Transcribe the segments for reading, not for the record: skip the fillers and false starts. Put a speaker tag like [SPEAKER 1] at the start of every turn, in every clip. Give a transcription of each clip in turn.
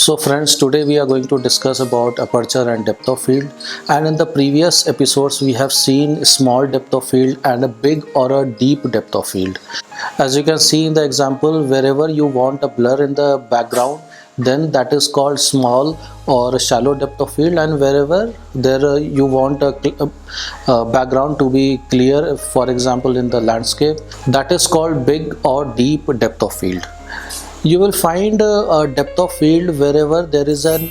[SPEAKER 1] So friends, today we are going to discuss about aperture and depth of field, and in the previous episodes we have seen small depth of field and a big or a deep depth of field. As you can see in the example, wherever you want a blur in the background, then that is called small or shallow depth of field, and wherever there you want a background to be clear, for example in the landscape, that is called big or deep depth of field. You will find a depth of field wherever there is an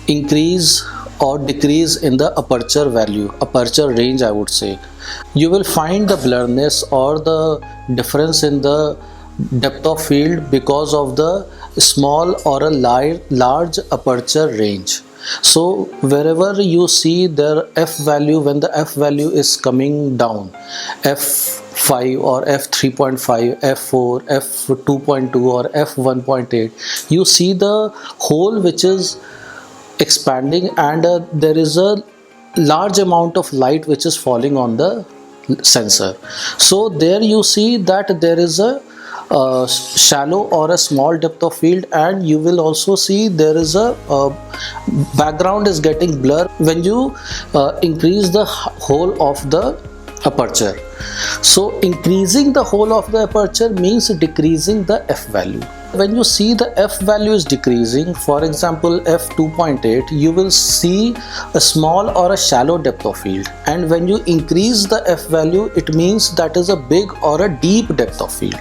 [SPEAKER 1] increase or decrease in the aperture value, aperture range I would say. You will find the blurriness or the difference in the depth of field because of the small or a large aperture range. So wherever you see their f value, when the f value is coming down, f5 or f3.5, f4, f2.2 or f1.8, you see the hole which is expanding, and there is a large amount of light which is falling on the sensor. So there you see that there is a shallow or a small depth of field, and you will also see there is a background is getting blur when you increase the hole of the aperture. So increasing the hole of the aperture means decreasing the f value. When you see the f value is decreasing, for example f2.8, you will see a small or a shallow depth of field, and when you increase the f value, it means that is a big or a deep depth of field.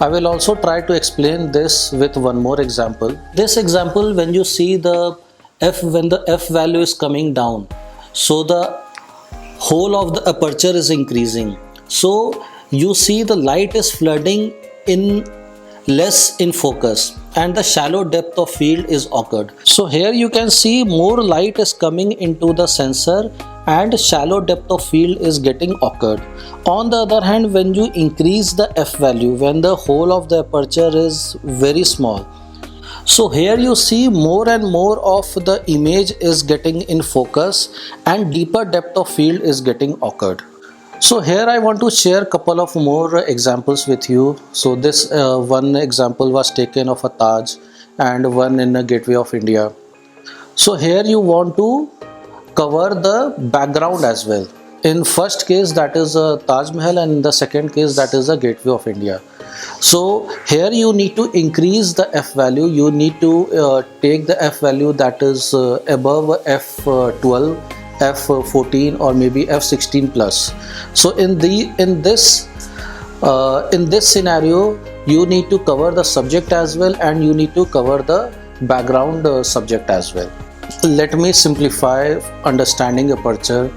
[SPEAKER 1] I will also try to explain this with one more example. This example, when you see the when the f value is coming down, so the whole of the aperture is increasing, so you see the light is flooding in less in focus, and the shallow depth of field is occurred. So here you can see more light is coming into the sensor and shallow depth of field is getting occurred. On the other hand, when you increase the f value, when the whole of the aperture is very small, so here you see more and more of the image is getting in focus and deeper depth of field is getting occurred. So here I want to share a couple of more examples with you. So this one example was taken of a Taj and one in a Gateway of India. So here you want to cover the background as well. In first case that is a Taj Mahal, and in the second case that is a Gateway of India. So here you need to increase the f value. You need to take the f value that is above f12, f14 or maybe f16 plus. So in this scenario, you need to cover the subject as well, and you need to cover the background subject as well. Let me simplify understanding aperture.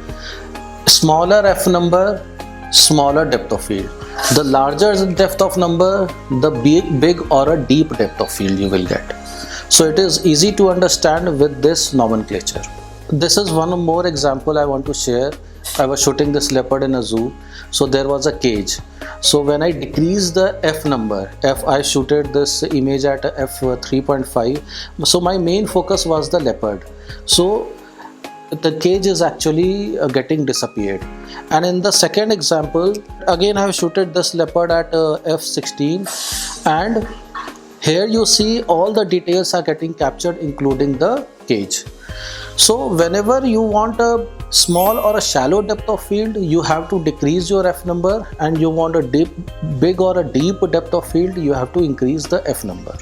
[SPEAKER 1] Smaller f number, smaller depth of field. The larger the depth of number, the big or a deep depth of field you will get. So it is easy to understand with this nomenclature. This is one more example I want to share. I was shooting this leopard in a zoo. So there was a cage. So when I decreased the f number, I shooted this image at f3.5. So my main focus was the leopard. So the cage is actually getting disappeared. And in the second example, again I have shooted this leopard at f16, and here you see all the details are getting captured including the cage. So whenever you want a small or a shallow depth of field, you have to decrease your f number, and you want a big or a deep depth of field, you have to increase the f number.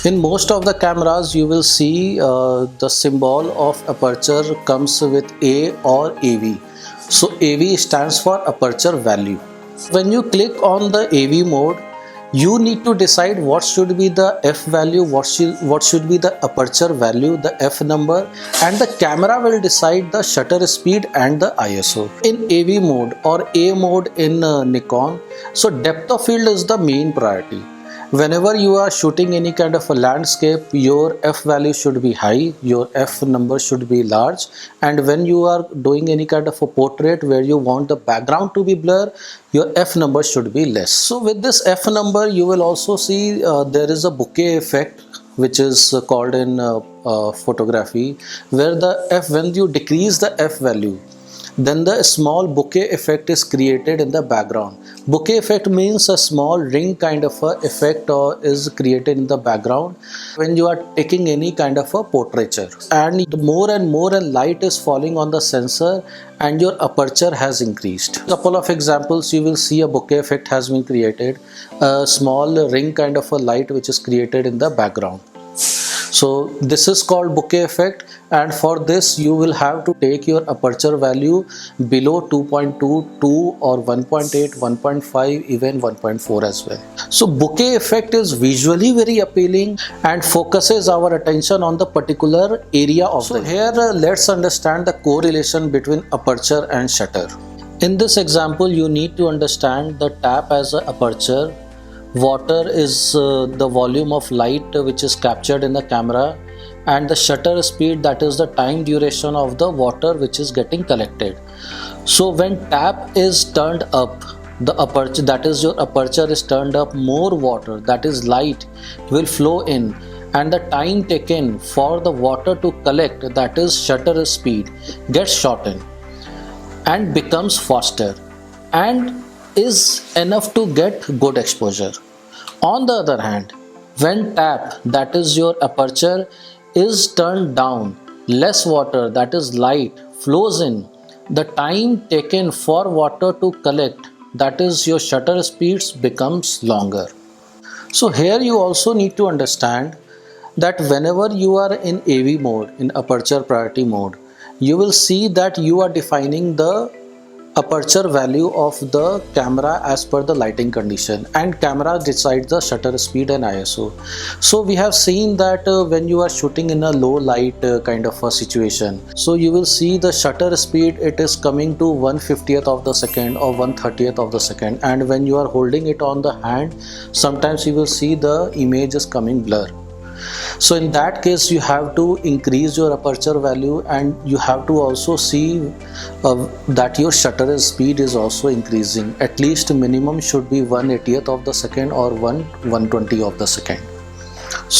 [SPEAKER 1] In most of the cameras you will see the symbol of aperture comes with A or AV. So AV stands for aperture value. When you click on the AV mode, you need to decide what should be the f value, what should be the aperture value, the f number, and the camera will decide the shutter speed and the ISO. In AV mode or A mode in Nikon, so depth of field is the main priority. Whenever you are shooting any kind of a landscape, your f value should be high, your f number should be large, and when you are doing any kind of a portrait where you want the background to be blur, your f number should be less. So with this f number, you will also see there is a bokeh effect which is called in photography, where the f, when you decrease the f value, Then the small bokeh effect is created in the background. Bokeh effect means a small ring kind of a effect or is created in the background when you are taking any kind of a portraiture, and the more and more light is falling on the sensor and your aperture has increased. Couple of examples, you will see a bokeh effect has been created, a small ring kind of a light which is created in the background. So this is called bokeh effect, and for this you will have to take your aperture value below 2.22 or 1.8, 1.5, even 1.4 as well. So bokeh effect is visually very appealing and focuses our attention on the particular area of the image. So here let's understand the correlation between aperture and shutter. In this example, you need to understand the tap as an aperture. Water is the volume of light which is captured in the camera, and the shutter speed, that is the time duration of the water which is getting collected. So when tap is turned up, the aperture, that is your aperture is turned up, more water, that is light, will flow in, and the time taken for the water to collect, that is shutter speed, gets shortened and becomes faster and is enough to get good exposure. On the other hand, when tap, that is your aperture, is turned down, less water, that is light, flows in, the time taken for water to collect, that is your shutter speeds, becomes longer. So here you also need to understand that whenever you are in AV mode, in aperture priority mode, you will see that you are defining the aperture value of the camera as per the lighting condition, and camera decides the shutter speed and ISO. So we have seen that when you are shooting in a low light kind of a situation, so you will see the shutter speed, it is coming to 1/50th of the second or 1/30th of the second, and when you are holding it on the hand, sometimes you will see the image is coming blur. So in that case you have to increase your aperture value, and you have to also see that your shutter speed is also increasing. At least minimum should be 1/80th of the second or 1/120 of the second.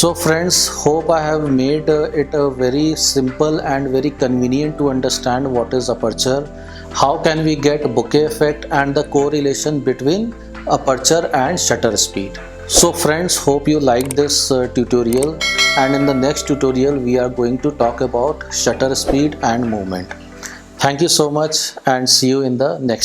[SPEAKER 1] So friends, hope I have made it a very simple and very convenient to understand what is aperture, how can we get bokeh effect, and the correlation between aperture and shutter speed. So friends, hope you liked this tutorial, and in the next tutorial we are going to talk about shutter speed and movement. Thank you so much, and see you in the next